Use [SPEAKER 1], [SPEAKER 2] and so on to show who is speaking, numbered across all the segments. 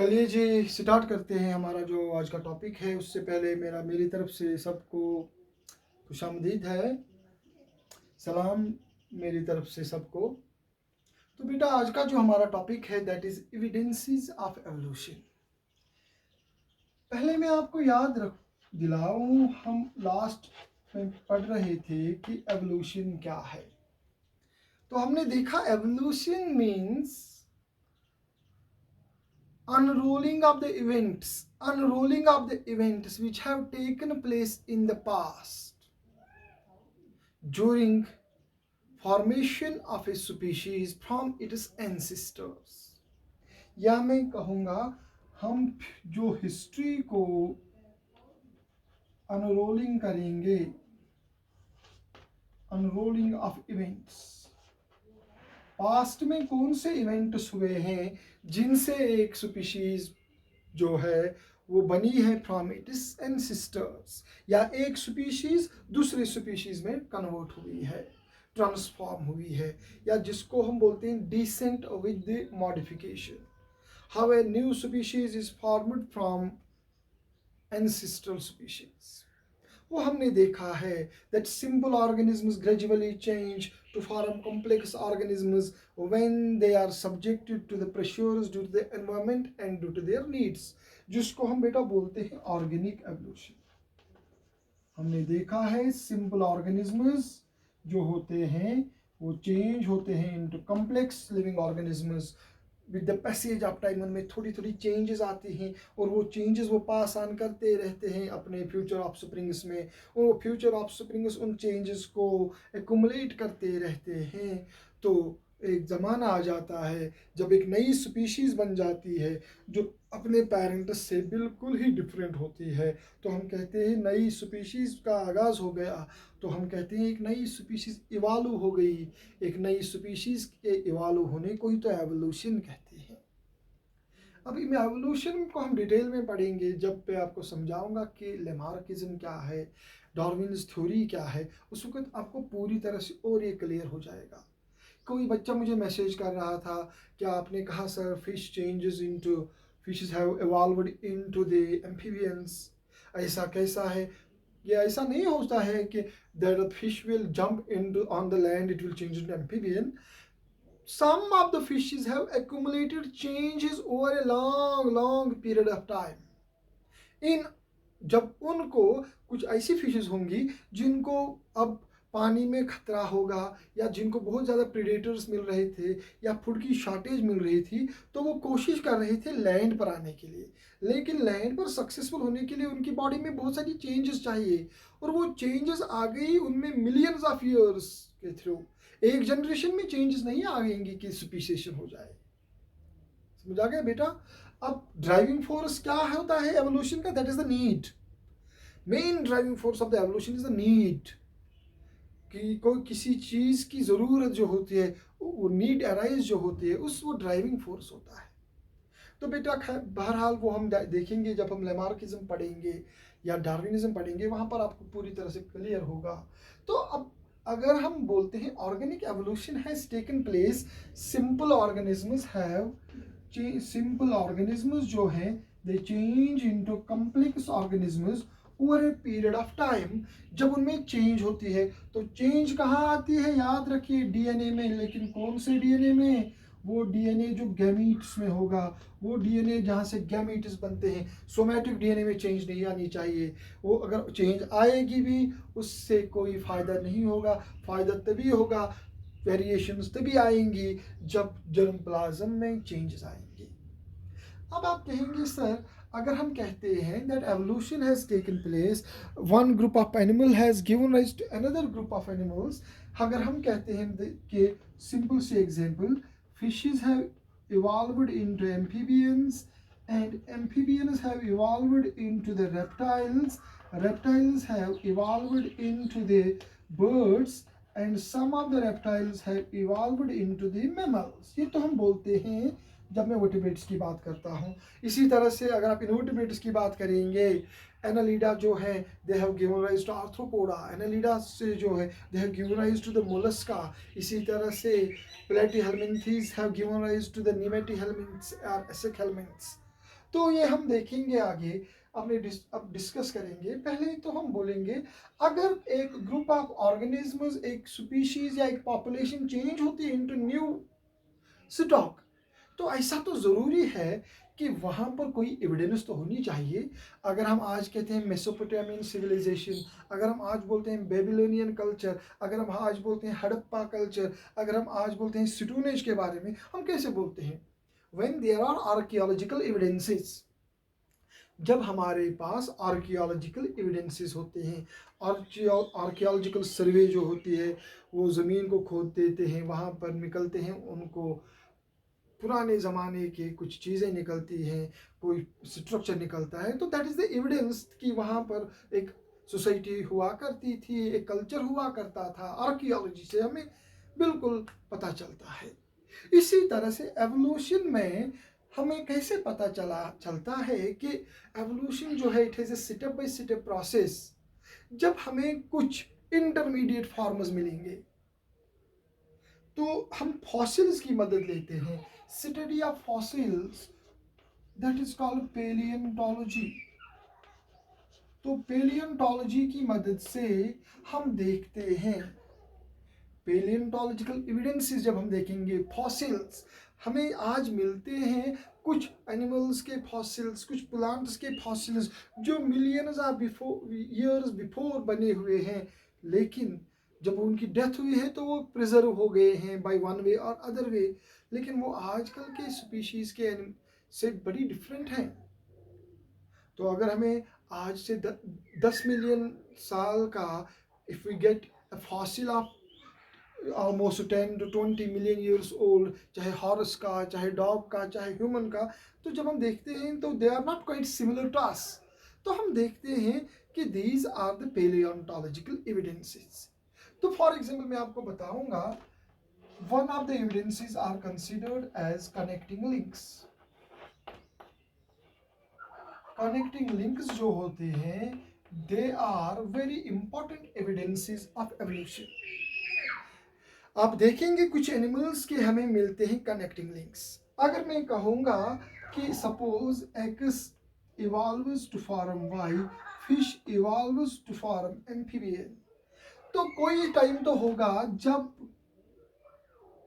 [SPEAKER 1] चलिए जी स्टार्ट करते हैं हमारा जो आज का टॉपिक है। उससे पहले मेरी तरफ से सबको खुशामदीद है, सलाम मेरी तरफ से सबको। तो बेटा आज का जो हमारा टॉपिक है that is evidences of evolution. पहले मैं आपको याद रख दिलाऊं, हम लास्ट में पढ़ रहे थे कि एवोल्यूशन क्या है। तो हमने देखा evolution means unrolling of the events which have taken place in the past during formation of a species from its ancestors। या मैं कहूँगा हम जो हिस्ट्री को अनरोलिंग करेंगे, अनरोलिंग ऑफ इवेंट्स, पास्ट में कौन से इवेंट्स हुए हैं जिनसे एक स्पीशीज जो है वो बनी है फ्रॉम इट्स एंसेस्टर्स, या एक स्पीशीज दूसरे स्पीशीज में कन्वर्ट हुई है, ट्रांसफॉर्म हुई है, या जिसको हम बोलते हैं descent with the modification. How a new species is formed from ancestral species. वो हमने देखा है that simple organisms gradually change to form complex organisms when they are subjected to the pressures due to the environment and due to their needs, जिसको हम बेटा बोलते हैं organic evolution. हमने देखा है सिंपल ऑर्गेनिजम्स जो होते हैं वो चेंज होते हैं into complex living organisms with the passage of time. उनमें थोड़ी थोड़ी चेंजेस आती हैं और वो चेंजेस वो पास ऑन करते रहते हैं अपने फ्यूचर ऑफ स्प्रिंग्स में। वो फ्यूचर ऑफ स्प्रिंग्स उन चेंजेस को एक्यूमुलेट करते रहते हैं। तो एक ज़माना आ जाता है जब एक नई स्पीशीज़ बन जाती है जो अपने पेरेंट्स से बिल्कुल ही डिफरेंट होती है। तो हम कहते हैं नई स्पीशीज़ का आगाज़ हो गया। तो हम कहते हैं एक नई स्पीशीज़ इवाल्व हो गई। एक नई स्पीशीज़ के इवाल्व होने को ही तो एवोल्यूशन कहते हैं। अभी मैं एवोल्यूशन को हम डिटेल में पढ़ेंगे जब मैं आपको समझाऊंगा कि लेमार्किज्म क्या है, डार्विन्स थ्योरी क्या है। उस वक्त आपको पूरी तरह से और ये क्लियर हो जाएगा। कोई बच्चा मुझे मैसेज कर रहा था कि आपने कहा sir fish changes into fishes have evolved into the amphibians, ऐसा कैसा है? ये ऐसा नहीं होता है कि that fish will jump into on the land it will change into amphibian. some of the fishes have accumulated changes over a long period of time in जब उनको कुछ ऐसी फिशेस होंगी जिनको अब पानी में खतरा होगा या जिनको बहुत ज़्यादा प्रेडेटर्स मिल रहे थे या फूड की शॉर्टेज मिल रही थी, तो वो कोशिश कर रहे थे लैंड पर आने के लिए। लेकिन लैंड पर सक्सेसफुल होने के लिए उनकी बॉडी में बहुत सारी चेंजेस चाहिए और वो चेंजेस आ गई उनमें मिलियंस ऑफ ईयर्स के थ्रू। एक जनरेशन में चेंजेस नहीं आएंगी कि स्पीसीएशन हो जाए। समझ आ गया बेटा? अब ड्राइविंग फोर्स क्या होता है एवोल्यूशन का? That is the need. Main driving force of the evolution is the need. कि कोई किसी चीज की जरूरत जो होती है, वो नीड अराइज जो होती है, उस वो ड्राइविंग फोर्स होता है। तो बेटा बहरहाल वो हम देखेंगे जब हम लेमार्किज्म पढ़ेंगे या डार्विनिज्म पढ़ेंगे, वहां पर आपको पूरी तरह से क्लियर होगा। तो अब अगर हम बोलते हैं organic evolution has taken place, simple organisms have simple organisms जो हैं दे change into complex organisms over a period of time. जब उनमें चेंज होती है तो चेंज कहाँ आती है? याद रखिए डीएनए में। लेकिन कौन से डीएनए में? वो डीएनए जो गैमीट्स में होगा, वो डीएनए जहाँ से गैमीट्स बनते हैं। सोमैटिक डीएनए में चेंज नहीं आनी चाहिए। वो अगर चेंज आएगी भी उससे कोई फ़ायदा नहीं होगा। फ़ायदा तभी होगा, वेरिएशंस तभी आएंगी जब जर्म प्लाज्म में चेंजेस आएंगे। अब आप कहेंगे सर अगर हम कहते हैं that evolution has taken place, one group of animal has given rise to another group of animals. अगर हम कहते हैं कि सिंपल से example, fishes have evolved into amphibians and amphibians have evolved into the reptiles, reptiles have evolved into the birds and some of the reptiles have evolved into the mammals। ये तो हम बोलते हैं जब मैं वर्टिब्रेट्स की बात करता हूँ। इसी तरह से अगर आप इनवर्टिब्रेट्स की बात करेंगे, एनालिडा जो है they have given rise to Arthropoda, Annelida से जो है they have given rise to the Mollusca. इसी तरह से Platyhelminthes have given rise to the nemathelminths और एसिकहेल्मिन्थ्स। तो ये हम देखेंगे आगे, अब डिस्कस करेंगे। पहले तो हम बोलेंगे, अगर एक ग्रुप ऑफ ऑर्गेनिजम्स, एक स्पीशीज या एक पॉपुलेशन चेंज होती है इनटू न्यू स्टॉक, तो ऐसा तो ज़रूरी है कि वहाँ पर कोई एविडेंस तो होनी चाहिए। अगर हम आज कहते हैं मेसोपोटामियन सिविलाइजेशन, अगर हम आज बोलते हैं बेबीलोनियन कल्चर, अगर हम आज बोलते हैं हड़प्पा कल्चर, अगर हम आज बोलते हैं स्टोन एज के बारे में, हम कैसे बोलते हैं? When there are archaeological evidences, जब हमारे पास आर्कियोलॉजिकल एविडेंसेस होते हैं, आर्कियोलॉजिकल सर्वे जो होती है, वो ज़मीन को खोद देते हैं, वहाँ पर निकलते हैं, उनको पुराने ज़माने की कुछ चीज़ें निकलती हैं, कोई स्ट्रक्चर निकलता है, तो दैट इज़ द एविडेंस कि वहाँ पर एक सोसाइटी हुआ करती थी, एक कल्चर हुआ करता था। आर्कियोलॉजी से हमें बिल्कुल पता चलता है। इसी तरह से एवोल्यूशन में हमें कैसे पता चलता है कि एवोल्यूशन जो है, it is a step by step process. जब हमें कुछ इंटरमीडिएट फॉर्म्स मिलेंगे तो हम फॉसिल्स की मदद लेते हैं। Study of fossils, that is called palaeontology. तो पेलियोंटोलॉजी की मदद से हम देखते हैं, पेलियोंटोलॉजिकल एविडेंसेस जब हम देखेंगे, फॉसिल्स हमें आज मिलते हैं, कुछ एनिमल्स के फॉसिल्स, कुछ प्लांट्स के फॉसिल्स जो मिलियंस ऑफ ईयर्स बिफोर बने हुए हैं, लेकिन जब उनकी डेथ हुई है तो वो प्रिजर्व हो गए हैं बाय वन वे और अदर वे, लेकिन वो आजकल के स्पीशीज के से बड़ी डिफरेंट हैं। तो अगर हमें आज से 10 मिलियन साल का, if we get a fossil of almost 10 to 20 million years old, चाहे हॉर्स का, चाहे डॉग का, चाहे ह्यूमन का, तो जब हम देखते हैं तो they are not quite similar to us. तो हम देखते हैं कि these are the paleontological evidences. तो फॉर एग्जाम्पल मैं आपको बताऊंगा, one of the evidences are considered as connecting links. Connecting links जो होते हैं, they are very important evidences of evolution. आप देखेंगे कुछ एनिमल्स के हमें मिलते हैं कनेक्टिंग लिंक्स। अगर मैं कहूँगा कि suppose X evolves to form Y, fish evolves to form amphibian, तो कोई टाइम तो होगा जब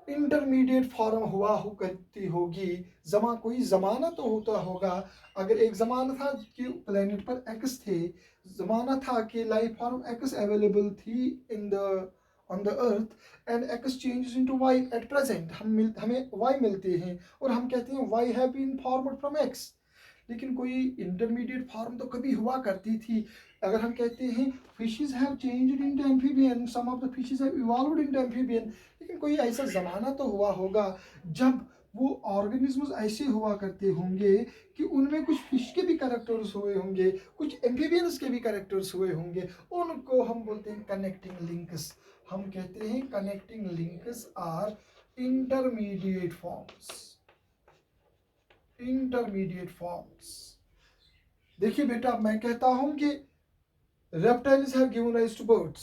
[SPEAKER 1] इंटरमीडिएट फॉर्म हुआ हो करती होगी, कोई ज़माना तो होता होगा। अगर एक ज़माना था कि प्लेनेट पर एक्स थे, ज़माना था कि लाइफ फॉर्म एक्स अवेलेबल थी in the on the earth, and X changes into Y. At present हमें वाई मिलते हैं और हम कहते हैं Y have been formed from X, लेकिन कोई इंटरमीडिएट फॉर्म तो कभी हुआ करती थी। अगर हम कहते हैं fishes have changed into amphibian, some of the fishes have evolved into amphibian, लेकिन कोई ऐसा ज़माना तो हुआ होगा जब वो ऑर्गेनिजम्स ऐसे हुआ करते होंगे कि उनमें कुछ फिश के भी कैरेक्टर्स हुए होंगे, कुछ एम्फीबियंस के भी कैरेक्टर्स हुए होंगे, उनको हम बोलते हैं कनेक्टिंग लिंक्स। हम कहते हैं connecting links are intermediate forms. Intermediate forms, देखिए बेटा, मैं कहता हूं कि reptiles have given rise to birds,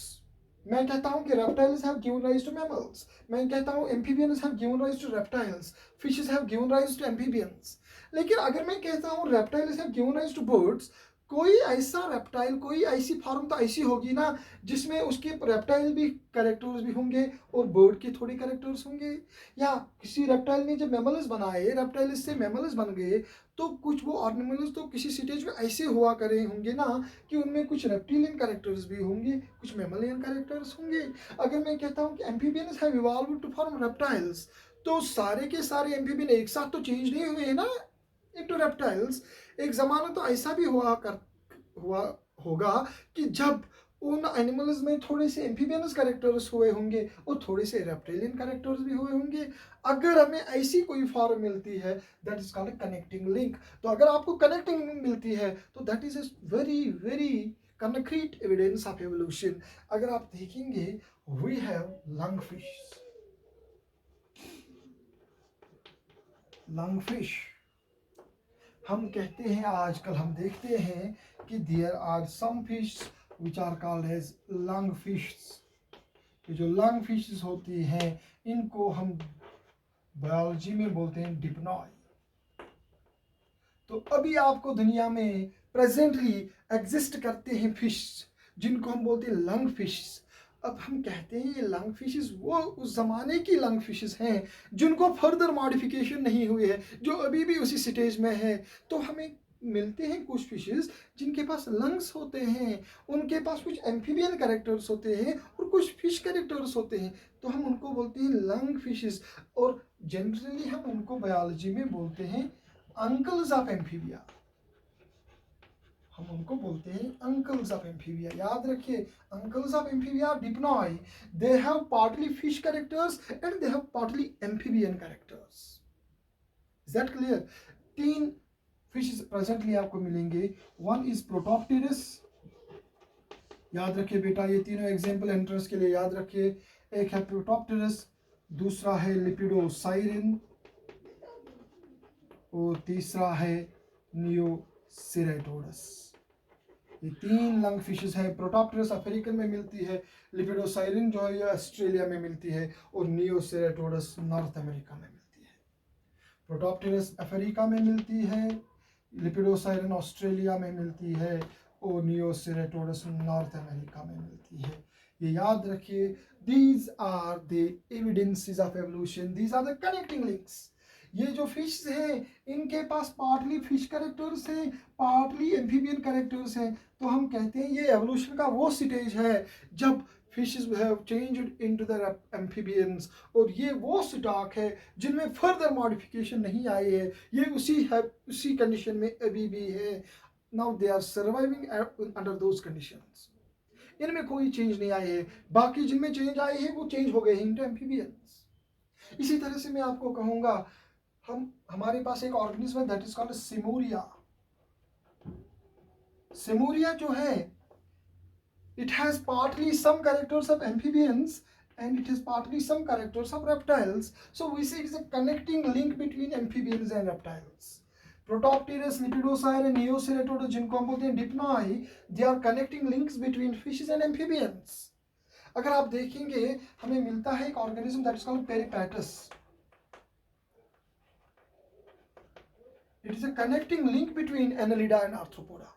[SPEAKER 1] मैं कहता हूं कि reptiles have given rise to mammals, मैं कहता हूं amphibians have given rise to reptiles, fishes have given rise to amphibians. लेकिन अगर मैं कहता हूं reptiles have given rise to birds, कोई ऐसा रेप्टाइल, कोई ऐसी फॉर्म तो ऐसी होगी ना जिसमें उसके रेप्टाइल भी कैरेक्टर्स भी होंगे और बर्ड के थोड़े कैरेक्टर्स होंगे। या किसी रेप्टाइल ने जब मैमल्स बनाए, रेप्टाइल से मैमल्स बन गए, तो कुछ वो ऑर्गेनिमल्स तो किसी स्टेज में ऐसे हुआ करे होंगे ना कि उनमें कुछ रेप्टिलियन कैरेक्टर्स भी होंगे, कुछ मैमलियन कैरेक्टर्स होंगे। अगर मैं कहता हूँ कि amphibians have evolved to form reptiles, तो सारे के सारे एम्फीबियन एक साथ तो चेंज नहीं हुए हैं ना इनटू रेप्टाइल्स। एक ज़माना तो ऐसा भी हुआ होगा कि जब उन एनिमल्स में थोड़े से एम्फीबियनस कैरेक्टर्स हुए होंगे और थोड़े से रेप्टिलियन कैरेक्टर्स भी हुए होंगे। अगर हमें ऐसी कोई फॉर्म मिलती है, that is called connecting link. तो अगर आपको कनेक्टिंग लिंक मिलती है तो that is very very concrete evidence of evolution. अगर आप देखेंगे, we have lungfish. lungfish, हम कहते हैं, आजकल हम देखते हैं कि there are some fish which are called as lungfish. ये जो lungfishes होती हैं, इनको हम बायोलॉजी में बोलते हैं डिप्नॉय। तो अभी आपको दुनिया में प्रेजेंटली एग्जिस्ट करते हैं फिश जिनको हम बोलते हैं लंग फिश। अब हम कहते हैं ये लंग फिशेस वो उस ज़माने की लंग फिशेस हैं जिनको फर्दर मॉडिफिकेशन नहीं हुई है, जो अभी भी उसी स्टेज में है। तो हमें मिलते हैं कुछ फिशेस जिनके पास लंग्स होते हैं, उनके पास कुछ एम्फीबियन कैरेक्टर्स होते हैं और कुछ फिश कैरेक्टर्स होते हैं, तो हम उनको बोलते हैं लंग फिशेस। और जनरली हम उनको बायोलॉजी में बोलते हैं अंकल्स ऑफ एम्फीबिया। हम उनको बोलते हैं अंकल्स ऑफ एम्फीबिया। याद रखिए, uncles of Amphibia Dipnoi, they have partly fish characters and they have partly amphibian characters. Is that clear? 3 fishes presently आपको मिलेंगे। One is Protopterus. याद रखिए बेटा, ये तीनों एग्जाम्पल एंट्रेंस के लिए याद रखिए। एक है प्रोटॉप्टेरस, दूसरा है लिपिडोसाइरिन और तीसरा है नियोसेरेटोडस। ये 3 लंग फिशेस हैं। प्रोटॉप्टेरस अफ्रीकन में मिलती है, लिपिडोसाइरिन जो है ऑस्ट्रेलिया में मिलती है और नियोसेरेटोडस नॉर्थ अमेरिका में मिलती है। प्रोटॉप्टेरस अफ्रीका में मिलती है, लिपिडोसाइरिन ऑस्ट्रेलिया में मिलती है और नियोसेरेटोडस नॉर्थ अमेरिका में मिलती है। ये याद रखिए, these are the evidences of evolution, these are the connecting links. ये जो फिश हैं इनके पास पार्टली फिश कैरेक्टर्स हैं, पार्टली एम्फीबियन कैरेक्टर्स हैं। तो हम कहते हैं ये एवोल्यूशन का वो स्टेज है जब fishes have changed into the amphibians, और ये वो स्टॉक है जिनमें फर्दर मॉडिफिकेशन नहीं आई है, ये उसी कंडीशन में अभी भी है। Now they are surviving under those conditions. इनमें कोई चेंज नहीं आई है। बाकी जिनमें चेंज आई है वो चेंज हो गए हैं इनटू एम्फीबियंस। इसी तरह से मैं आपको कहूँगा, हमारे पास एक ऑर्गेनिज्म है दैट इज कॉल्ड सिमोरिया। सिमोरिया जो है, it has partly some characters of amphibians and it has partly some characters of reptiles. So we say it is a connecting link between amphibians and reptiles. Protopterus, Lepidosiren, Neoceratodus, जिनको हम बोलते हैं डिप्नॉय, they are connecting links between fishes and amphibians. अगर आप देखेंगे हमें मिलता है एक organism that is called Peripatus. It is a connecting link between Annelida and Arthropoda.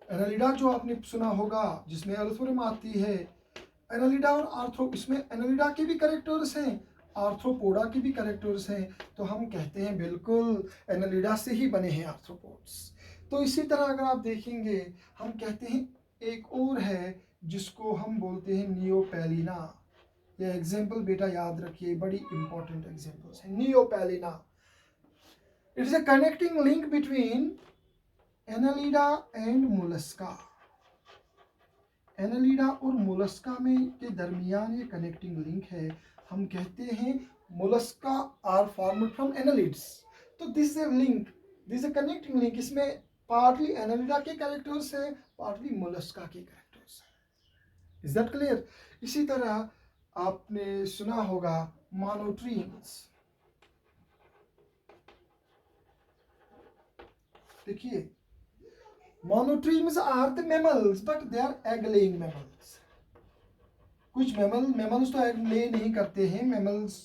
[SPEAKER 1] Annelida जो आपने सुना होगा जिसमें अर्थोरियम आती है, एनालिडा और आर्थ्रो, इसमें एनालिडा के भी कैरेक्टर्स हैं, आर्थ्रोपोडा के भी कैरेक्टर्स हैं। तो हम कहते हैं बिल्कुल एनालिडा से ही बने हैं आर्थ्रोपोड्स। तो इसी तरह अगर आप देखेंगे हम कहते हैं एक और है जिसको हम बोलते हैं नियोपैलिना। ये एग्जाम्पल बेटा याद रखिए, बड़ी इंपॉर्टेंट एग्जाम्पल्स हैं। Neopilina, it is a connecting link between Annelida and Mollusca. Annelida और मोलस्का में के दरमियान ये कनेक्टिंग लिंक है। हम कहते हैं Mollusca are formed from annelids. तो this is a link, this is a connecting link. इसमें पार्टली एनालिडा के कैरेक्टर्स हैं, पार्टली मोलस्का के कैरेक्टर्स हैं। Is that clear? इसी तरह आपने सुना होगा मोनोट्रीम्स। देखिए, monotremes are the mammals but they are egg laying mammals. कुछ mammals तो egg lay नहीं करते हैं, mammals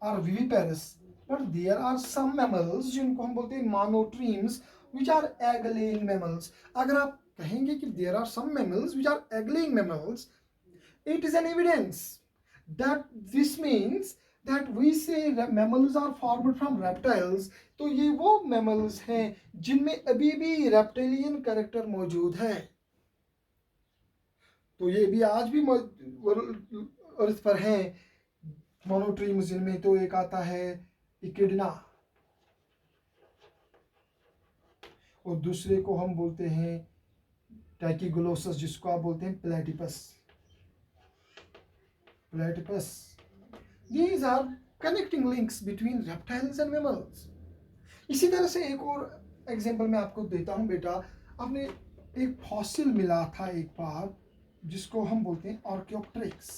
[SPEAKER 1] are viviparous, but there are some mammals जिनको हम बोलते हैं monotremes which are egg laying mammals. अगर आप कहेंगे कि there are some mammals which are egg laying mammals, it is an evidence that this means that we say that mammals are formed from reptiles. तो ये वो mammals हैं जिनमें अभी भी रेप्टिलियन कैरेक्टर मौजूद है। तो ये भी आज भी अर्थ पर हैं मोनोट्रीम्स, जिनमें तो एक आता है इकिडना और दूसरे को हम बोलते हैं टाइकीगोलोसस, जिसको आप बोलते हैं platypus. These are connecting links between reptiles and mammals. इसी तरह से एक और एग्जांपल मैं आपको देता हूं बेटा। आपने एक फॉसिल मिला था एक बार जिसको हम बोलते हैं आर्कियोप्टेरिक्स।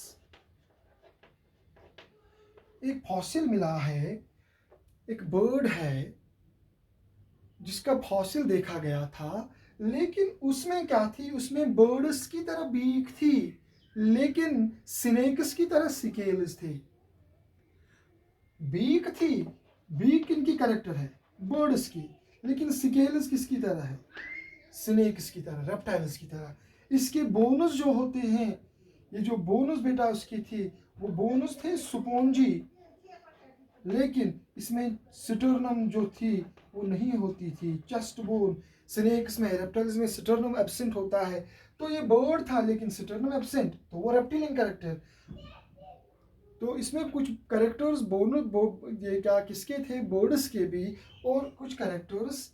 [SPEAKER 1] एक फॉसिल मिला है, एक बर्ड है जिसका फॉसिल देखा गया था, लेकिन उसमें क्या थी, उसमें बर्ड्स की तरह बीक थी लेकिन स्नेक्स की तरह सिकेल्स थे। बीक थी, बीक किनकी कैरेक्टर है, बर्ड्स की, लेकिन स्केल्स किसकी तरह है? स्नेक्स की तरह, रेप्टाइल्स की तरह। इसके बोनस जो होते हैं, ये जो बोनस बेटा उसकी थी, वो बोनस थे स्पॉन्जी, लेकिन इसमें स्टर्नम जो थी वो नहीं होती थी। चेस्ट बोन स्नेक्स में, रेप्टाइल्स में स्टर्नम एब्सेंट होता है। तो ये बर्ड था लेकिन स्टर्नम एब्सेंट, तो वो रेप्टिलियन कैरेक्टर। तो इसमें कुछ कैरेक्टर्स ये क्या किसके थे? बर्ड्स के भी, और कुछ कैरेक्टर्स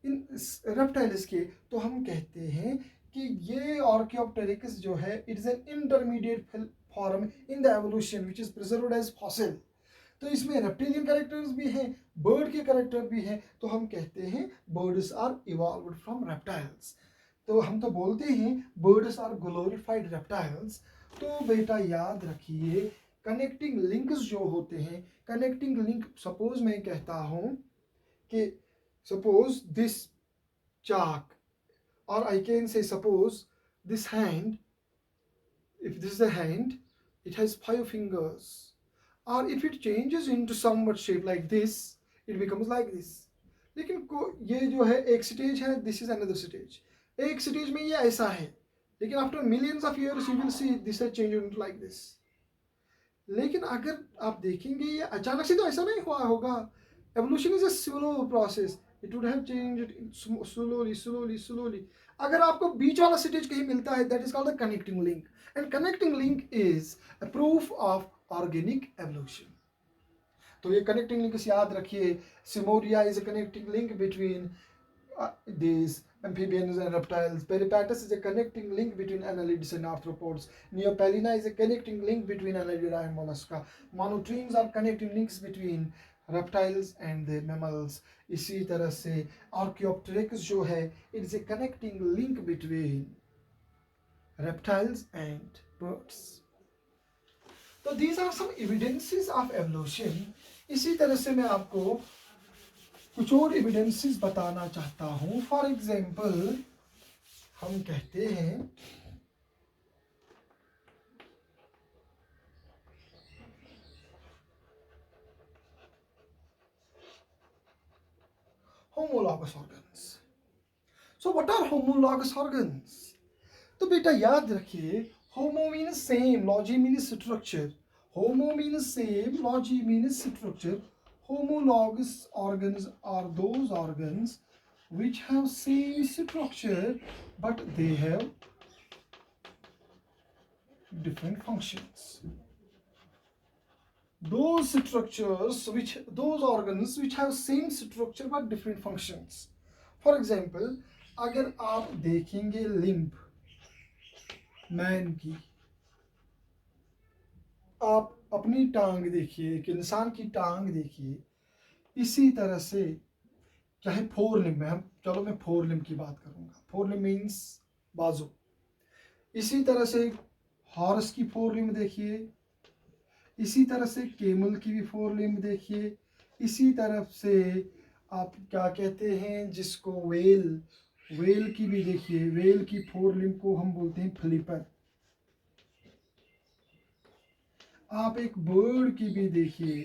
[SPEAKER 1] इन रेप्टाइल्स के। तो हम कहते हैं कि ये आर्कियोप्टेरिक्स जो है, it is an intermediate form in the evolution which is preserved as fossil. तो इसमें रेप्टिलियन कैरेक्टर्स भी हैं, बर्ड के कैरेक्टर भी हैं। तो हम कहते हैं birds are evolved from reptiles. तो हम तो बोलते हैं बर्ड्स आर ग्लोरिफाइड रेप्टाइल्स। तो बेटा याद रखिए, कनेक्टिंग लिंक्स जो होते हैं, कनेक्टिंग लिंक, सपोज मैं कहता हूं कि सपोज दिस चाक, और I can say suppose this hand, if this is a hand, it has 5 fingers, or if it changes into somewhat shape like this, it becomes like this. लेकिन ये जो है एक स्टेज है, दिस इज अनदर स्टेज। एक stage में ये ऐसा है, लेकिन after millions of years you will see this has changed into like this. लेकिन अगर आप देखेंगे ये अचानक से तो ऐसा नहीं हुआ होगा। Evolution is a slow process, it would have changed slowly slowly slowly. अगर आपको बीच वाला स्टेज कहीं मिलता है, that is called the connecting link, and connecting link is a proof of organic evolution. तो ये कनेक्टिंग लिंक्स याद रखिए। Seymouria is a connecting link between these amphibians and reptiles. Peripatus is a connecting link between annelids and arthropods. Neopelina is a connecting link between annelida and mollusca. Monotremes are connecting links between reptiles and the mammals. इसी तरह से Archaeopteryx जो है, it is a connecting link between reptiles and birds. तो these are some evidences of evolution. इसी तरह से मैं आपको कुछ और एविडेंसेस बताना चाहता हूं। फॉर एग्जाम्पल, हम कहते हैं homologous organs. So what are homologous organs? तो बेटा याद रखिए, homo means same, logy means structure. Homo means same, logy means structure. Homologous organs are those organs which have same structure but they have different functions. Those organs which have same structure but different functions. For example, अगर आप देखेंगे limb man की, आप अपनी टांग देखिए, एक इंसान की टांग देखिए, इसी तरह से चाहे फोर लिम्ब है, चलो मैं फोर लिम्ब की बात करूंगा। फोर लिम्ब मीन्स बाजू। इसी तरह से हॉर्स की फोर लिम्ब देखिए, इसी तरह से केमल की भी फोर लिम्ब देखिए, इसी तरह से आप क्या कहते हैं जिसको वेल की भी देखिए, वेल की फोर लिम्ब को हम बोलते हैं फ्लिपर। आप एक बर्ड की भी देखिए,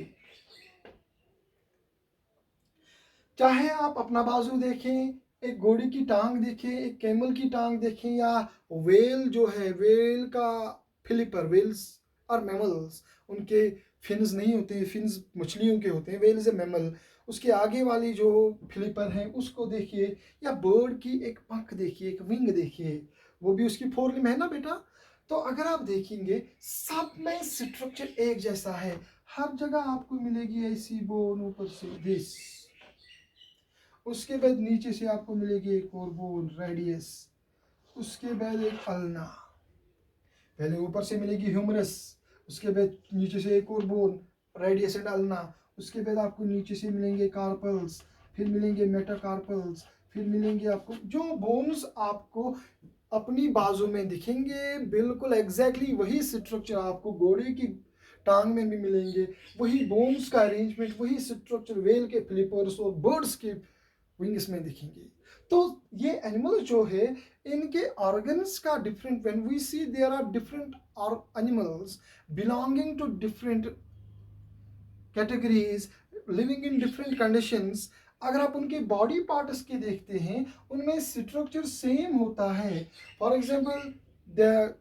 [SPEAKER 1] चाहे आप अपना बाजू देखें, एक घोड़ी की टांग देखें, एक कैमल की टांग देखें, या वेल जो है, वेल का फ्लिपर, वेल्स और मैमल्स, उनके फिन्स नहीं होते हैं, फिन्स मछलियों के होते हैं, वेल इज ए मैमल। उसके आगे वाली जो फ्लिपर है उसको देखिए, या बर्ड की एक पंख देखिए, एक विंग देखिए, वो भी उसकी फोर लिम्ब है ना बेटा। तो अगर आप देखेंगे सब में स्ट्रक्चर एक जैसा है, हर जगह आपको मिलेगी ऐसी बोन, ऊपर से दिस, उसके बाद नीचे से आपको मिलेगी एक और बोन रेडियस, उसके बाद एक अल्ना, पहले ऊपर से मिलेगी ह्यूमरस, उसके बाद नीचे से एक और बोन रेडियस एंड अल्ना, उसके बाद आपको नीचे से मिलेंगे कार्पल्स, फिर मिलेंगे मेटाकार्पल्स, फिर मिलेंगे आपको जो बोन्स आपको अपनी बाजू में दिखेंगे, बिल्कुल एग्जैक्टली वही स्ट्रक्चर आपको घोड़े की टांग में भी मिलेंगे, वही बोन्स का अरेंजमेंट, वही स्ट्रक्चर वेल के फ्लिपर्स और बर्ड्स के विंग्स में दिखेंगे। तो ये एनिमल जो है, इनके ऑर्गन्स का different, when we see there are different animals belonging to different categories living in different conditions, अगर आप उनके बॉडी पार्ट्स के देखते हैं उनमें स्ट्रक्चर सेम होता है. For example the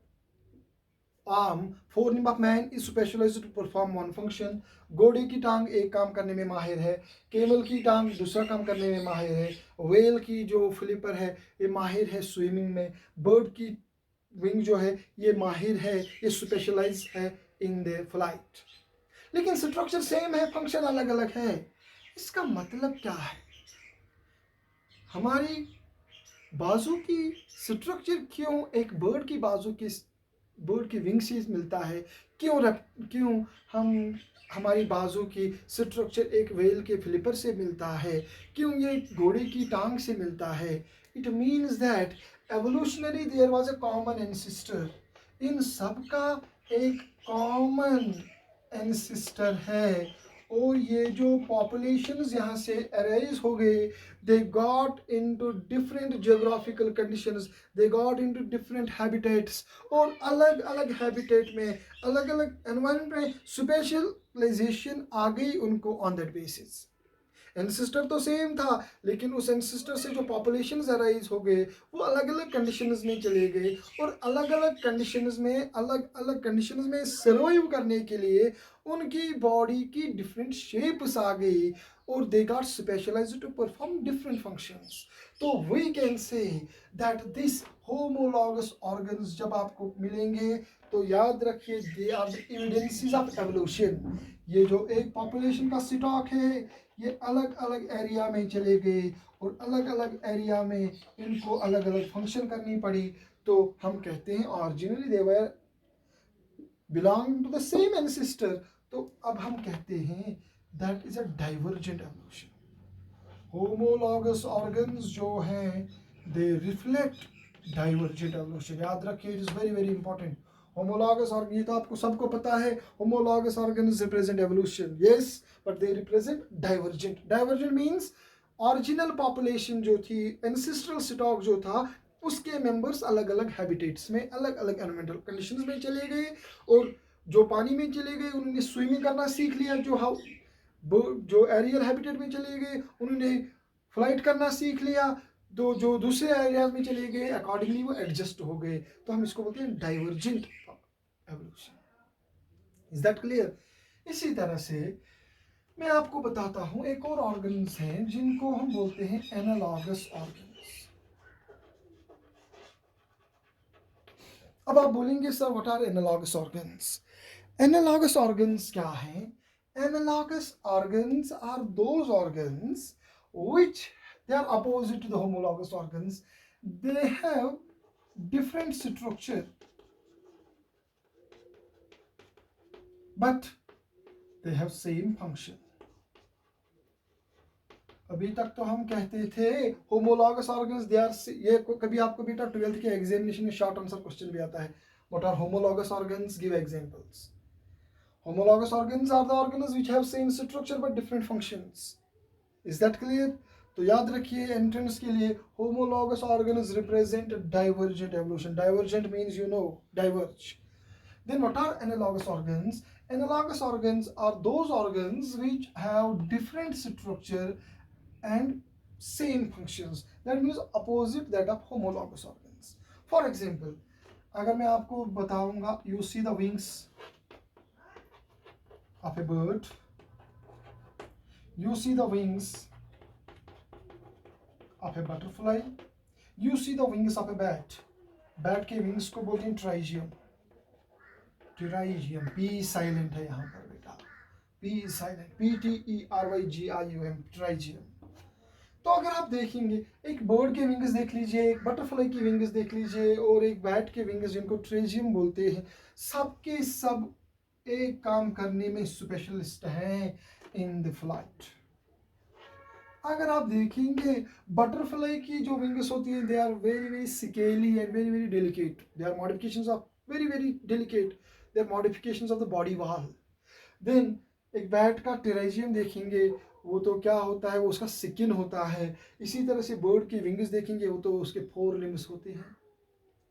[SPEAKER 1] arm forelimb of man is specialised to perform one function. घोड़े की टांग एक काम करने में माहिर है, केमल की टांग दूसरा काम करने में माहिर है, वेल की जो फ्लिपर है ये माहिर है स्विमिंग में, बर्ड की विंग जो है ये माहिर है, ये स्पेशलाइज है इन द फ्लाइट. लेकिन स्ट्रक्चर सेम है, फंक्शन अलग अलग है. इसका मतलब क्या है? हमारी बाजू की स्ट्रक्चर क्यों एक बर्ड की बाजू की बर्ड की विंग से मिलता है, क्यों हम हमारी बाजू की स्ट्रक्चर एक वेल के फ्लिपर से मिलता है, क्यों ये घोड़े की टांग से मिलता है? It means that evolutionary there was a common ancestor. इन सब का एक कॉमन एंसिस्टर है और ये जो पॉपुलेशंस यहाँ से अराइज हो गए, they got into different geographical conditions, they got into different habitats और अलग अलग habitat में अलग अलग environment में specialization आ गई उनको on that basis. एंसिस्टर तो सेम था लेकिन उस एंसिस्टर से जो पॉपुलेशन अराइज हो गए वो अलग अलग कंडीशंस में चले गए और अलग अलग कंडीशंस में सर्वाइव करने के लिए उनकी बॉडी की डिफरेंट शेप्स आ गई और they got specialised to perform different functions. तो we can say that this homologous organs जब आपको मिलेंगे तो याद रखिए they are the evidences of evolution. ये जो एक पॉपुलेशन का स्टॉक है ये अलग अलग एरिया में चले गए और अलग अलग एरिया में इनको अलग अलग फंक्शन करनी पड़ी. तो हम कहते हैं originally they were belong to the same ancestor. तो अब हम कहते हैं that is a divergent evolution. Homologous organs जो हैं दे रिफ्लेक्ट डाइवर्जेंट एवोल्यूशन. याद रखिए it is very very important. Homologous organ ये तो आपको सबको पता है, homologous organs represent evolution, yes, but they represent divergent. Divergent means original population जो थी, एंसेस्ट्रल स्टॉक जो था, उसके मेंबर्स अलग अलग हैबिटेट्स में अलग अलग एनवायरमेंटल कंडीशंस में चले गए और जो पानी में चले गए उन्होंने स्विमिंग करना सीख लिया, जो एरियल हैबिटेट में चले गए उन्होंने फ्लाइट करना सीख लिया, जो दूसरे एरियाज में चले गए अकॉर्डिंगली वो एडजस्ट हो गए. तो हम इसको बोलते हैं divergent evolution. Is that clear? इसी तरह से मैं आपको बताता हूं एक और ऑर्गन्स हैं जिनको हम बोलते हैं एनालॉगस ऑर्गन्स. अब आप बोलेंगे sir what are analogous organs? Analogous organs क्या हैं? Analogous organs are those organs which they are opposite to the homologous organs. They have different structure, but they have same function. अभी तक तो हम कहते थे homologous organs they are, ये कभी आपको बेटा 12th के एग्जामिनेशन में शॉर्ट आंसर क्वेश्चन भी आता है. What are homologous organs? Give examples. Homologous organs are the organs which have same structure but different functions. Is that clear? तो याद रखिए एंट्रेंस के लिए homologous organs represent divergent evolution. Divergent means you know diverge. Then what are analogous organs? Analogous organs are those organs which have different structure and same functions. That means opposite that of homologous organs. For example, अगर मैं आपको बताऊंगा, you see the wings of a bird, you see the wings of a butterfly, you see the wings of a bat. Bat के wings को बोलते हैं ट्राइजियम. ट्राइजियम P silent है यहाँ पर बेटा, पी साइलेंट, PTERYGIUM, ट्राइजियम. तो अगर आप देखेंगे एक बर्ड के विंग्स देख लीजिए, एक बटरफ्लाई की विंग्स देख लीजिए और एक बैट के विंग्स जिनको ट्रेजियम बोलते हैं, सबके सब एक काम करने में स्पेशलिस्ट हैं इन द फ्लाइट. अगर आप देखेंगे बटरफ्लाई की जो विंग्स होती है they are very very scaly and very very delicate. They are modifications of very very delicate, they are modifications of the body wall. Then एक बैट का टेराइजियम देखेंगे वो तो क्या होता है, वो उसका स्किन होता है. इसी तरह से बर्ड की विंग्स देखेंगे वो तो उसके 4 लिम्स होते हैं,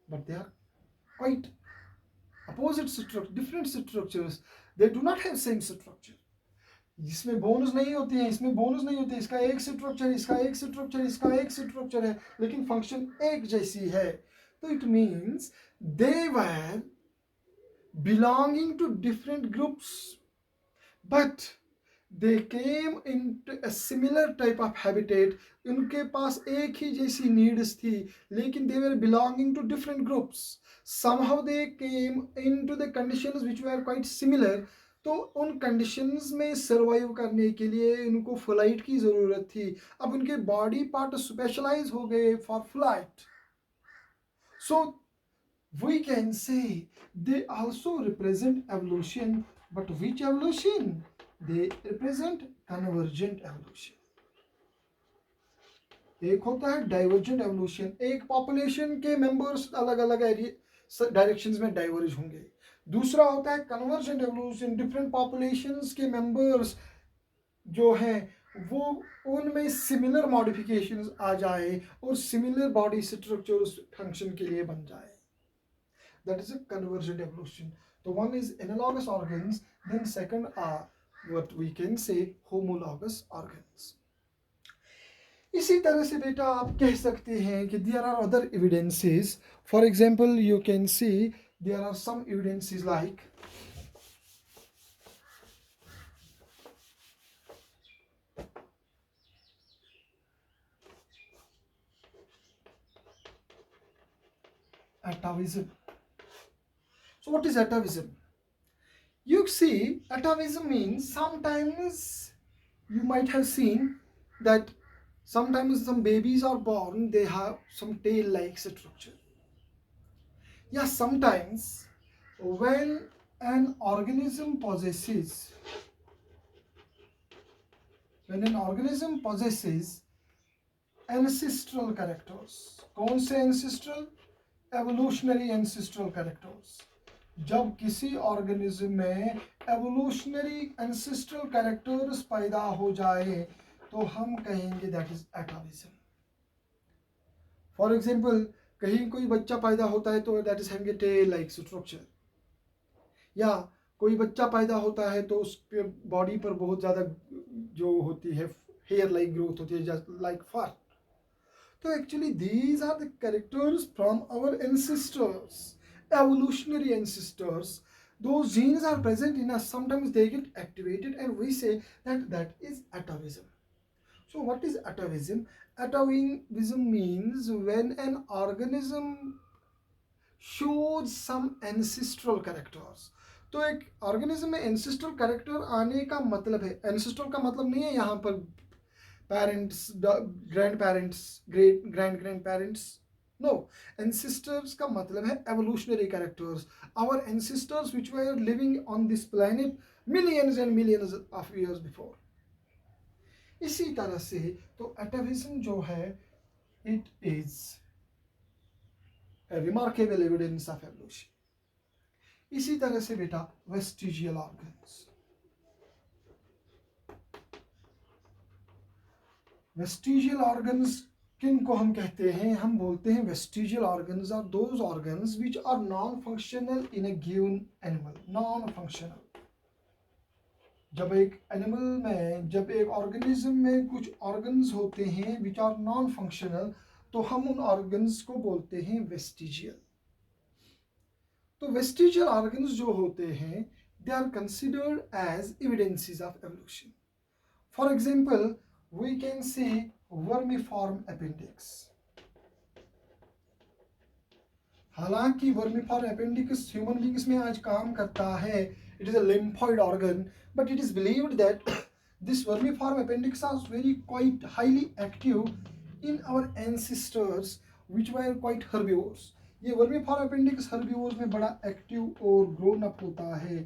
[SPEAKER 1] but they are quite opposite structure, different structures. They do not have same structure. इसमें बोन्स नहीं होती हैं, इसमें बोन्स नहीं होते, इसका एक स्ट्रक्चर, इसका एक स्ट्रक्चर, इसका एक स्ट्रक्चर है, लेकिन फंक्शन एक जैसी है। तो it means they were belonging to different groups but they came into a similar type of habitat. उनके पास एक ही जैसी नीड्स थी, लेकिन they were belonging to different groups. Somehow they came into the conditions which were quite similar. तो उन conditions में survive करने के लिए उनको फ्लाइट की ज़रूरत थी। अब उनके बॉडी पार्ट स्पेशलाइज हो गए for flight. So we can say they also represent evolution, but which evolution? They represent convergent evolution. एक होता है डाइवर्जेंट एवोल्यूशन, एक पॉपुलेशन के मेंबर्स अलग अलग डायरेक्शंस में डाइवर्ज होंगे। दूसरा होता है कन्वर्जेंट एवोल्यूशन, डिफरेंट पॉपुलेशंस के मेंबर्स जो हैं वो उनमें सिमिलर मॉडिफिकेशंस आ जाए और सिमिलर बॉडी स्ट्रक्चर उस फंक्शन के लिए बन जाए। That is a convergent evolution. So one is analogous organs, then second are what we can say homologous organs. इसी तरह से बेटा आप कह सकते हैं कि there are other evidences. For example, you can see there are some evidences like atavism. So what is atavism? You see, atavism means sometimes you might have seen that sometimes some babies are born, they have some tail-like structure. Yeah, sometimes when an organism possesses ancestral characters, कौन से ancestral? Evolutionary ancestral characters. जब किसी organism में evolutionary ancestral characters पैदा हो जाए तो हम कहेंगे that is atavism. For example, कहीं कोई बच्चा पैदा होता है तो that is having a tail like structure, या कोई बच्चा पैदा होता है तो उसके बॉडी पर बहुत ज़्यादा जो होती है हेयर लाइक ग्रोथ होती है, जस्ट लाइक फर। तो actually these are the characters from our ancestors, evolutionary ancestors. Those genes are present in us, sometimes they get activated and we say that is atavism. So what is atavism? Atavism means when an organism shows some ancestral characters. तो एक organism में ancestral character आने का मतलब है, ancestral का मतलब नहीं है यहाँ पर parents, grand parents, grand parents. No, ancestors का मतलब है evolutionary characters, our ancestors which were living on this planet millions and millions of years before. इसी तरह से तो atavism जो है it is a remarkable evidence of evolution. इसी तरह से बेटा vestigial organs. Vestigial organs किन को हम कहते हैं? हम बोलते हैं vestigial organs are those organs which are non functional in a given animal. Non functional, जब एक एनिमल में, जब एक ऑर्गेनिज्म में कुछ ऑर्गन्स होते हैं विच आर नॉन फंक्शनल, तो हम उन ऑर्गन्स को बोलते हैं वेस्टिजियल। तो वेस्टिजियल ऑर्गन्स जो होते हैं they are considered as evidences of evolution. For example, we can say vermiform appendix. हालांकि वर्मीफॉर्म अपेंडिक्स ह्यूमन बींग्स में आज काम करता है, it is a lymphoid organ, but it is believed that this vermiform appendix are very quite highly active in our ancestors which were quite herbivores. ये vermiform appendix herbivores में बड़ा active और grown up होता है।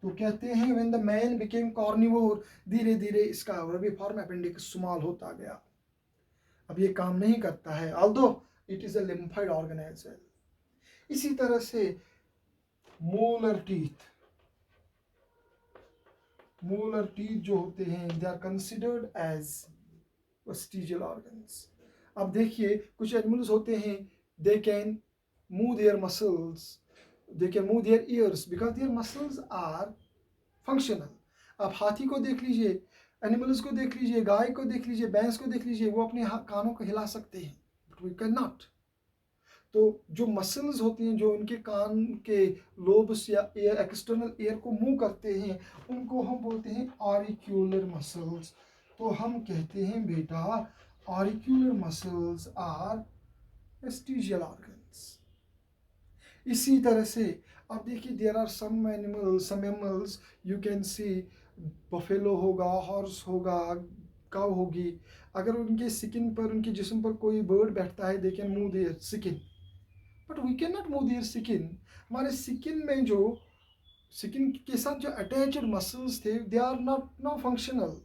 [SPEAKER 1] तो कहते हैं when the man became carnivore, धीरे धीरे इसका वर्मीफॉर्म अपेंडिक्स स्मॉल होता गया। अब ये काम नहीं करता है, although it is a lymphoid organ as well. इसी तरह से मोलर टीथ, मोलर टीथ जो होते हैं they are considered as vestigial organs. अब देखिए कुछ एनिमल्स होते हैं they can move their muscles, they can move their ears because their muscles are functional. आप हाथी को देख लीजिए, एनिमल्स को देख लीजिए, गाय को देख लीजिए, भैंस को देख लीजिए, वो अपने कानों को हिला सकते हैं, बट वी कैन नॉट। तो जो मसल्स होती हैं जो उनके कान के लोब्स या एयर एक्सटर्नल एयर को मूव करते हैं, उनको हम बोलते हैं ऑरिक्यूलर मसल्स। तो हम कहते हैं बेटा auricular muscles are vestigial organs. इसी तरह से अब देखिए there are some animals, some mammals, you can see buffalo होगा, हॉर्स होगा, काऊ होगी, अगर उनके स्किन पर, उनके जिस्म पर कोई बर्ड बैठता है, they can move their skin, but we can not move their skin. हमारे स्किन में जो स्किन के साथ जो अटैच्ड मसल्स थे, they are not no functional,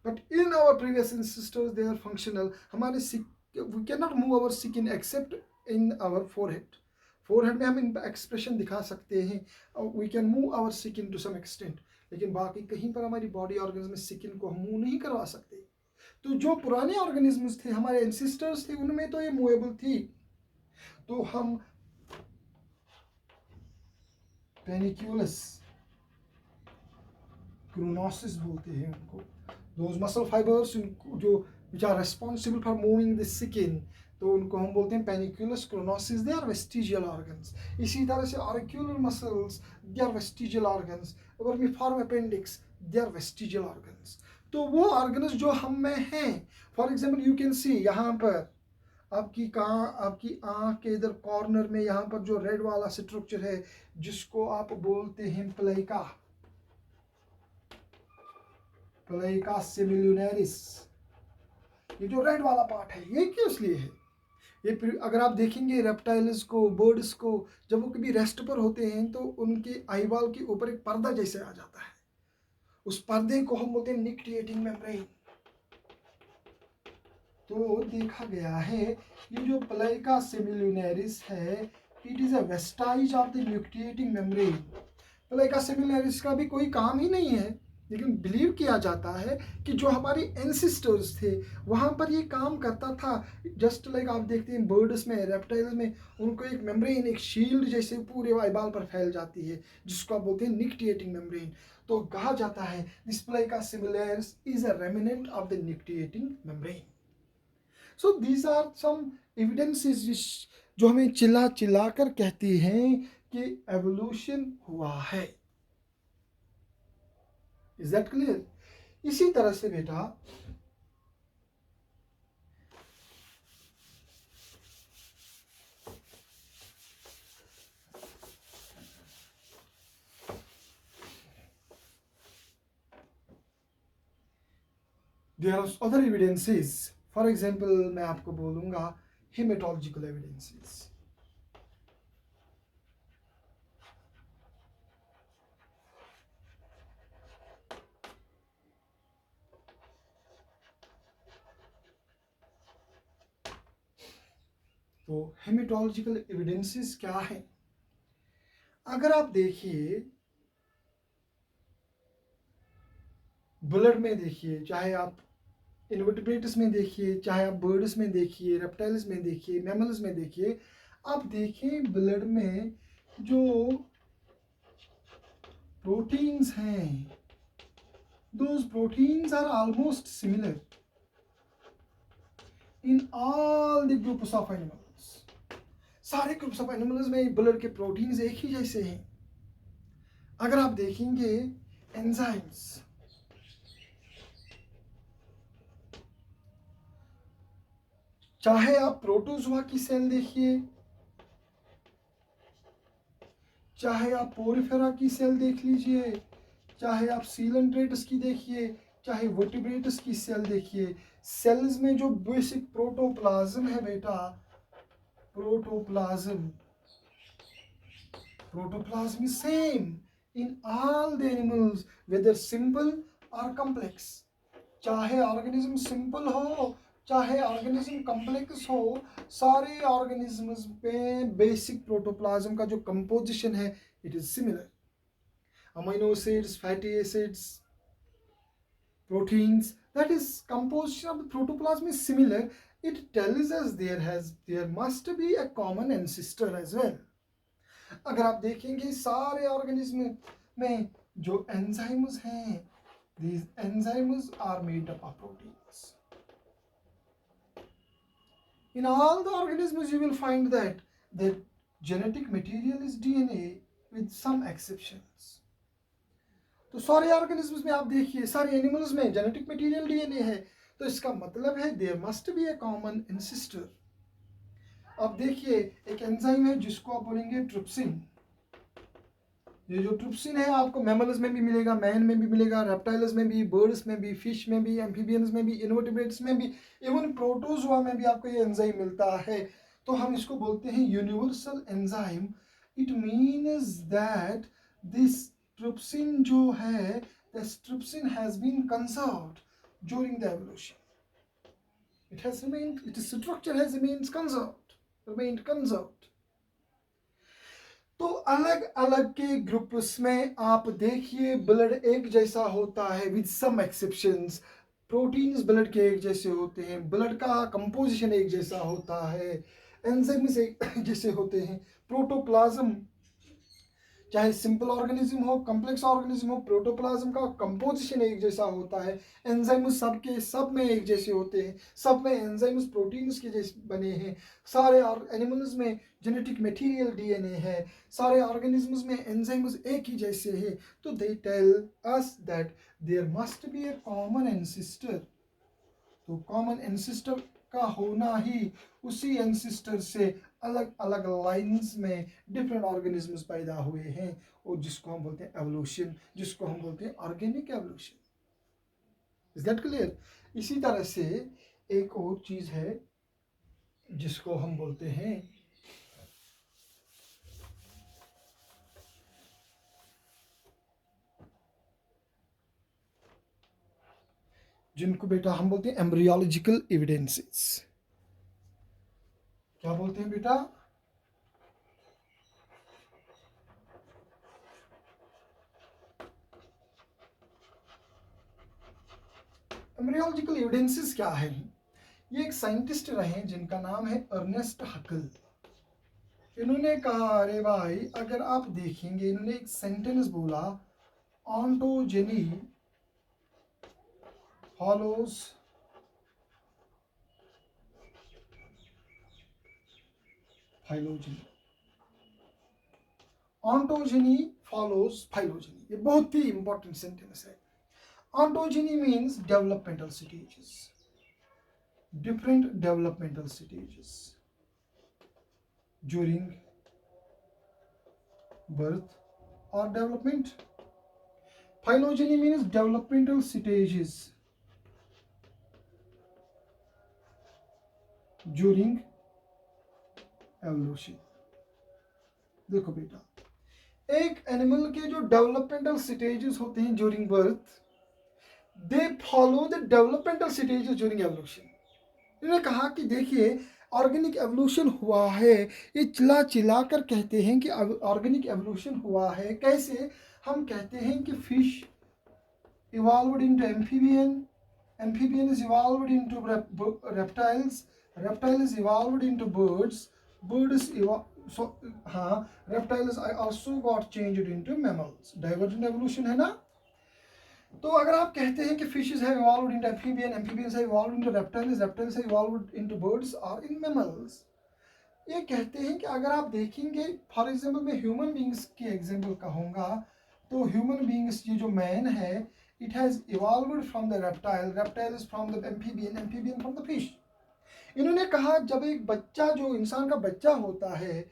[SPEAKER 1] but in our previous ancestors they are functional. हमारे we can not move our skin except in our forehead. Forehead में हम इन एक्सप्रेशन दिखा सकते हैं, we can move our skin to some extent, लेकिन बाकी कहीं पर हमारी बॉडी ऑर्गन्स में स्किन को हम मूव नहीं करवा सकते। तो जो पुराने ऑर्गेनिजम्स थे, हमारे एंसेस्टर्स थे, उनमें तो ये मूवेबल थी। तो हम पेनिक्यूलस क्रोनोसिस बोलते हैं उनको, दोज मसल फाइबर्स जो which are responsible for moving the skin, तो उनको हम बोलते हैं panniculus carnosus, they are vestigial organs. इसी तरह से auricular muscles, they are vestigial organs. Vermiform appendix, they are vestigial organs. तो वो ऑर्गन्स जो हम में हैं, for example you can see यहाँ पर आपकी आँख के इधर कॉर्नर में यहाँ पर जो रेड वाला स्ट्रक्चर है, जिसको आप बोलते हैं प्लेका, प्लेका सेमिलुनरिस, ये जो रेड वाला पार्ट है, ये किस लिए है? ये अगर आप देखेंगे रेप्टाइल्स को, बर्ड्स को, जब वो कभी रेस्ट पर होते हैं तो उनके आईबाल के ऊपर एक पर्दा जैसे आ जाता है, उस पर्दे को हम बोलते हैं न्यूक्लिएटिंग मेम्ब्रेन। तो देखा गया है ये जो प्लेका सेमिलुनरिस है, it is a vestige of the nictitating membrane. Plica semilunaris का भी कोई काम ही नहीं है, लेकिन बिलीव किया जाता है कि जो हमारे एंसेस्टर्स थे वहाँ पर ये काम करता था। जस्ट लाइक आप देखते हैं बर्ड्स में, रेप्टाइल्स में, उनको एक मेम्ब्रेन, एक शील्ड जैसे पूरे आईबाल पर फैल जाती है, जिसको आप बोलते हैं न्यूक्लिएटिंग मेम्ब्रेन। तो कहा जाता है this plica semilunaris is a remnant of the nictitating membrane. So these are some evidences जो हमें चिल्ला चिल्ला कर कहती हैं कि एवोल्यूशन हुआ है। Is that clear? इसी तरह से बेटा there are other evidences. For example मैं आपको बोलूंगा हेमेटोलॉजिकल एविडेंसेस। तो हेमेटोलॉजिकल एविडेंसेस क्या है? अगर आप देखिए ब्लड में देखिए, चाहे आप इनवर्टिब्रेट्स में देखिए, चाहे आप बर्ड्स में देखिए, रेप्टाइल्स में देखिए, मैमल्स में देखिए, आप देखें ब्लड में जो प्रोटीन्स हैं, those proteins are almost similar in all the groups of animals। सारे ग्रुप्स ऑफ एनिमल्स में ब्लड के प्रोटीन्स एक ही जैसे हैं। अगर आप देखेंगे एंजाइम्स, चाहे आप प्रोटोजोआ की सेल देखिए, चाहे आप पोरिफेरा की सेल देख लीजिए, चाहे आप सीलेंट्रेटस की देखिए, चाहे वर्टिब्रेटस की सेल देखिए, सेल्स में जो बेसिक प्रोटोप्लाज्म है बेटा, protoplasm is same in all the animals, whether simple or complex। चाहे ऑर्गेनिज्म सिंपल हो, चाहे ऑर्गेनिज्म कॉम्प्लेक्स हो, सारे ऑर्गेनिजम्स में बेसिक प्रोटोप्लाज्म का जो कंपोजिशन है it is similar. Amino acids, fatty acids, proteins, that is composition of the protoplasm is similar। It tells us there must be a common ancestor as well। अगर आप देखेंगे सारे organism में जो enzymes हैं, these enzymes are made up of proteins. In all the organisms you will find that the genetic material is DNA with some exceptions. तो सारे organisms में आप देखिए, सारे एनिमल्स में जेनेटिक मटेरियल डीएनए है, तो इसका मतलब है there must be a common ancestor. अब देखिए एक एंजाइम है जिसको आप बोलेंगे ट्रिप्सिन। ये जो ट्रिप्सिन है आपको मैमल्स में भी मिलेगा, मैन में भी मिलेगा, रेप्टाइल्स में भी, बर्ड्स में भी, फिश में भी, एम्फीबियंस में भी, इनवर्टिब्रेट्स में भी, इवन प्रोटोजोआ में भी आपको ये एंजाइम मिलता है। तो हम इसको बोलते हैं universal enzyme. It means that this trypsin जो है, this trypsin has been conserved during the evolution. It has remained, its structure has remained conserved. तो अलग अलग के ग्रुप्स में आप देखिए ब्लड एक जैसा होता है with some exceptions. Proteins blood के एक जैसे होते हैं, ब्लड का कंपोजिशन एक जैसा होता है, एंजाइम्स एक जैसे होते हैं, प्रोटोप्लाज्म चाहे सिंपल ऑर्गेनिज्म हो, कॉम्प्लेक्स ऑर्गेनिज्म हो, प्रोटोप्लाज्म का कंपोजिशन एक जैसा होता है, एंजाइम्स सबके सब में एक जैसे होते हैं, सब में एंजाइम्स प्रोटीन्स के जैसे बने हैं, सारे एनिमल्स में जेनेटिक मटेरियल डीएनए है, सारे ऑर्गेनिजम्स में एंजाइम्स एक ही जैसे हैं। तो they tell us that there must be a common ancestor. तो कॉमन एंसेस्टर का होना ही उसी एंसेस्टर से अलग अलग लाइंस में डिफरेंट ऑर्गेनिजम्स पैदा हुए हैं, और जिसको हम बोलते हैं एवोल्यूशन, जिसको हम बोलते हैं organic evolution. Is that clear? इसी तरह से एक और चीज है जिसको हम बोलते हैं जिनको बेटा हम बोलते हैं एम्ब्रियोलॉजिकल एविडेंसेस। क्या बोलते हैं बेटा? एम्ब्रियोलॉजिकल एविडेंसेस क्या है? ये एक साइंटिस्ट रहे जिनका नाम है अर्नेस्ट हकल। इन्होंने कहा, अरे भाई अगर आप देखेंगे, इन्होंने एक सेंटेंस बोला, ontogeny follows phylogeny. Ontogeny follows phylogeny, ये बहुत ही इंपॉर्टेंट सेंटेंस है। Ontogeny means developmental stages, different developmental stages during birth or development. Phylogeny means developmental stages during evolution. देखो बेटा, एक एनिमल के जो डेवलपमेंटल स्टेजेस होते हैं during birth, they follow the developmental stages during evolution. इन्होंने कहा कि देखिए ऑर्गेनिक एवोल्यूशन हुआ है, ये चिल्ला चिल्ला कर कहते हैं कि ऑर्गेनिक एवोल्यूशन हुआ है। कैसे? हम कहते हैं कि fish evolved into amphibian, amphibian is evolved into reptiles, reptiles evolved into birds, birds reptiles also got changed into mammals। Divergent evolution है ना? तो अगर आप कहते हैं कि fishes have evolved into amphibian, amphibians have evolved into reptiles, reptiles have evolved into birds और in mammals, ये कहते हैं कि अगर आप देखेंगे, फॉर एग्जांपल मैं ह्यूमन बीइंग्स की एग्जांपल कहूँगा, तो ह्यूमन बीइंग्स, ये जो मैन है, it has evolved from the reptile, reptile is from the amphibian, amphibian from the fish. इन्होंने कहा जब एक बच्चा, जो इंसान का बच्चा होता है,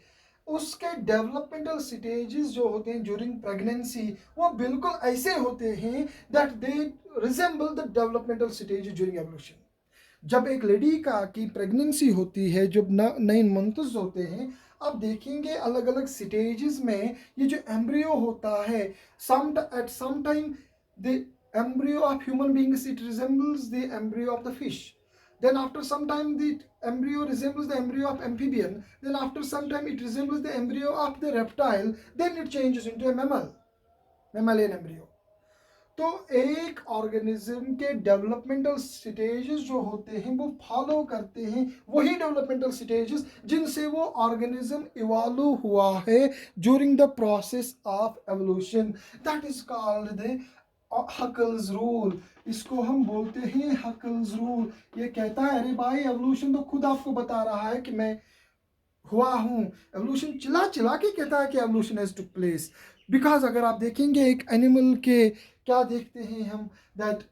[SPEAKER 1] उसके डेवलपमेंटल स्टेजेस जो होते हैं ड्यूरिंग प्रेगनेंसी, वो बिल्कुल ऐसे होते हैं that they resemble the developmental stage during evolution. जब एक लेडी का की प्रेगनेंसी होती है, जब 9 मंथ्स होते हैं, आप देखेंगे अलग अलग स्टेजेस में ये जो एम्ब्रियो होता है, at some time the embryo of human beings it resembles the embryo of the fish, then after some time the embryo resembles the embryo of amphibian, then after some time it resembles the embryo of the reptile, then it changes into a mammalian embryo। तो एक organism के developmental stages जो होते हैं वो follow करते हैं वही डेवलपमेंटल स्टेजेस जिनसे वो ऑर्गेनिज्म इवॉल्व हुआ है during the process of evolution. That is called the Huckel's rule. इसको हम बोलते हैं हकल्स रूल। ये कहता है अरे भाई एवोल्यूशन तो खुद आपको बता रहा है कि मैं हुआ हूँ। एवोल्यूशन चिल्ला चिल्ला के कहता है कि evolution has took place. Because अगर आप देखेंगे एक एनिमल के क्या देखते हैं हम, दैट